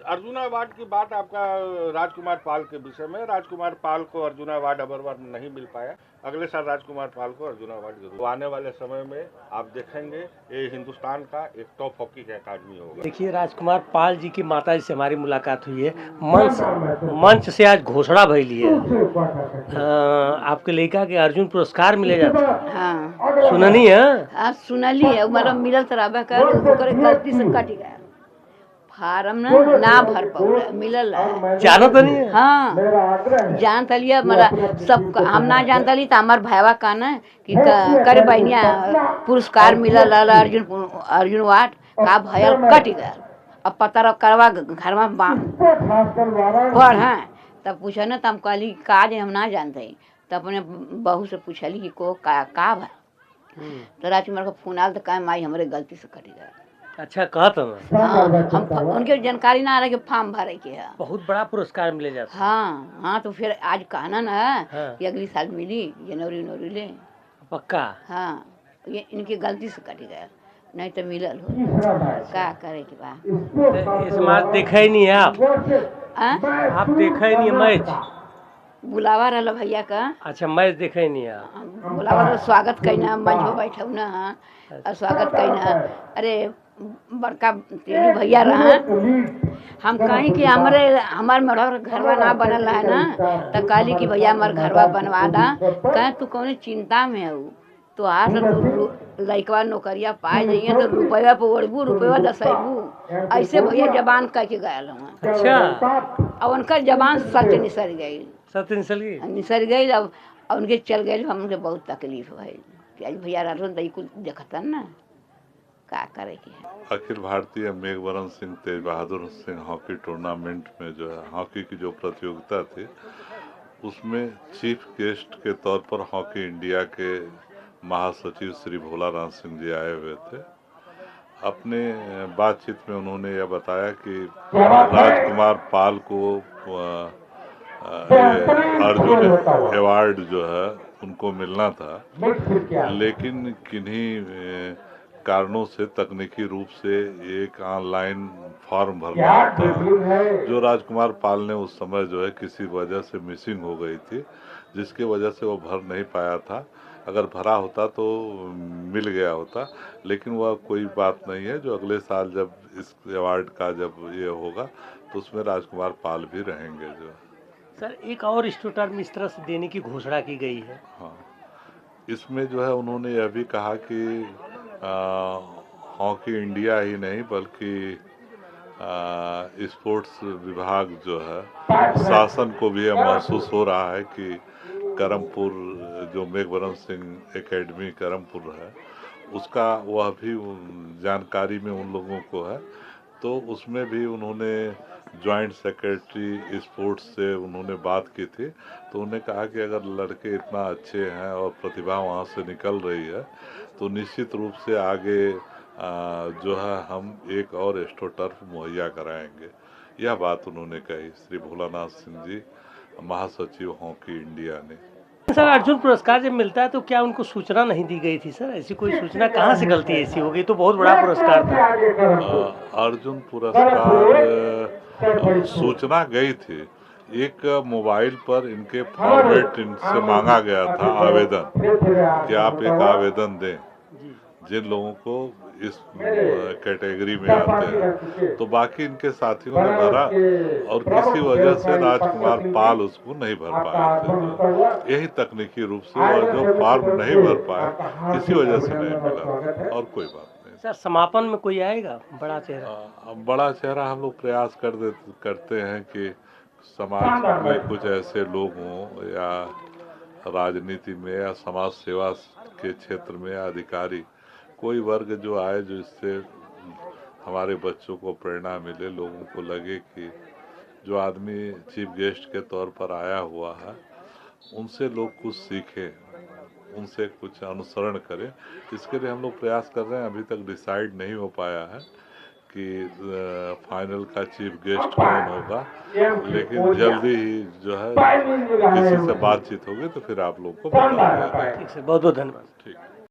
Arjuna award की बात आपका राजकुमार पाल के विषय में। राजकुमार पाल को अर्जुना अवार्ड अबर बार नहीं मिल पाया। अगले साल राजकुमार पाल को अर्जुना अवार्ड जरूर आने वाले समय में आप देखेंगे ये हिंदुस्तान का एक टॉप हॉकी का अकादमी होगा। देखिए, राजकुमार पाल जी की माता जी से हमारी मुलाकात हुई है। मंच से आज घोषणा भइली है आपके लड़का के अर्जुन पुरस्कार मिले जाते। हाँ सुननी है? हाँ सुनली है। मतलब मिलल तराबा कर ओकरे गलती से कट गया फार्म ना भर पाऊला मिलल है। जानो तो नहीं है? हाँ जान तलिए मतलब सब हम ना जान तली तो हमार भाईवा कहना कि करे बहनिया पुरस्कार मिलल अर्जुन अवार्ड का भयल कट गया। अब पता करवा घर में पढ़ हैं तब पूछा ना तब कहली काज हम ना जानते तब अपने बहू से पूछली कि को का भाई तो राजकुमार का फोन आल तो कहा माई हमारे गलती से कट गया। अच्छा कहता ना। हाँ हम उनके जानकारी ना रहे कि फॉर्म भरे के है। बहुत बड़ा पुरस्कार मिले जाता। हाँ हाँ तो फिर आज कहना ना हाँ। कि अगली साल मिली जनवरी ले पक्का। हाँ ये इनकी गलती से कट गया नहीं तो मिलल हो क्या करे के बा। तो इस मैच देखा ही नहीं है आप देखा ही नहीं है मैच? बुलावा रहा भैया का। अच्छा मैच देखा ही नहीं है? बुलावा रहा स्वागत करना मंच में बैठा ना हाँ और स्वागत करना। अरे बड़का तेलू भैया रहा हम कहीं कि हमार मढ़ घरवा ना बनल है ना तो कहली कि भैया हमार घरवा बनवा दा। कहें तू कौन चिंता में है तो आज तो लड़कवा नौकरिया पाए जाइए तो रुपया पे ओढ़बू रुपया दसैबू ऐसे भैया जबान कह के गया हूँ। अच्छा अब उनका जबान सच निसर गई। सत्य निसर गई अब उनके चल गए हमके बहुत तकलीफ भई कि आज भैया रात कुछ देखता ना क्या करे के है। अखिल भारतीय मेघवरण सिंह तेज बहादुर सिंह हॉकी टूर्नामेंट में जो है हॉकी की जो प्रतियोगिता थी उसमें चीफ गेस्ट के तौर पर हॉकी इंडिया के महासचिव श्री भोलाराम सिंह जी आए हुए थे। अपने बातचीत में उन्होंने यह बताया कि राजकुमार पाल को अर्जुन अवार्ड जो है उनको मिलना था लेकिन किन्हीं कारणों से तकनीकी रूप से एक ऑनलाइन फॉर्म भरना होता है जो राजकुमार पाल ने उस समय जो है किसी वजह से मिसिंग हो गई थी जिसकी वजह से वो भर नहीं पाया था। अगर भरा होता तो मिल गया होता लेकिन वह कोई बात नहीं है। जो अगले साल जब इस अवार्ड का जब ये होगा तो उसमें राजकुमार पाल भी रहेंगे। जो सर एक और स्टूटर इस तरह से देने की घोषणा की गई है। हाँ इसमें जो है उन्होंने यह भी कहा कि हॉकी इंडिया ही नहीं बल्कि स्पोर्ट्स विभाग जो है शासन को भी यह महसूस हो रहा है कि करमपुर जो मेघवरण सिंह एकेडमी करमपुर है उसका वह भी जानकारी में उन लोगों को है तो उसमें भी उन्होंने जॉइंट सेक्रेटरी स्पोर्ट्स से उन्होंने बात की थी तो उन्होंने कहा कि अगर लड़के इतना अच्छे हैं और प्रतिभा वहाँ से निकल रही है तो निश्चित रूप से आगे जो है हम एक और एस्ट्रो टर्फ मुहैया कराएंगे। यह बात उन्होंने कही श्री भोलानाथ सिंह जी महासचिव हॉकी इंडिया ने। सर अर्जुन पुरस्कार जब मिलता है तो क्या उनको सूचना नहीं दी गई थी सर? ऐसी कोई सूचना कहाँ से गलती ऐसी हो गई? तो बहुत बड़ा पुरस्कार था। अर्जुन पुरस्कार सूचना गई थी एक मोबाइल पर इनके फॉर्मेट इनसे मांगा गया था आवेदन कि आप एक आवेदन दें जिन लोगों को इस कैटेगरी में आते हैं तो बाकी इनके साथियों ने भरा और किसी वजह से राजकुमार पाल उसको नहीं भर पाए थे। यही तकनीकी रूप से और जो फॉर्म नहीं भर पाए इसी वजह से नहीं मिला और कोई बात नहीं। सर समापन में कोई आएगा बड़ा चेहरा? बड़ा चेहरा हम लोग प्रयास करते हैं कि समाज में कुछ ऐसे लोग हों या राजनीति में या समाज सेवा के क्षेत्र में या अधिकारी कोई वर्ग जो आए जो इससे हमारे बच्चों को प्रेरणा मिले लोगों को लगे कि जो आदमी चीफ गेस्ट के तौर पर आया हुआ है उनसे लोग कुछ सीखें उनसे कुछ अनुसरण करें। इसके लिए हम लोग प्रयास कर रहे हैं। अभी तक डिसाइड नहीं हो पाया है कि फाइनल का चीफ गेस्ट कौन होगा लेकिन जल्दी ही जो है किसी से बातचीत होगी तो फिर आप लोग को बता दिया जाएगा। ठीक सर बहुत बहुत धन्यवाद। ठीक।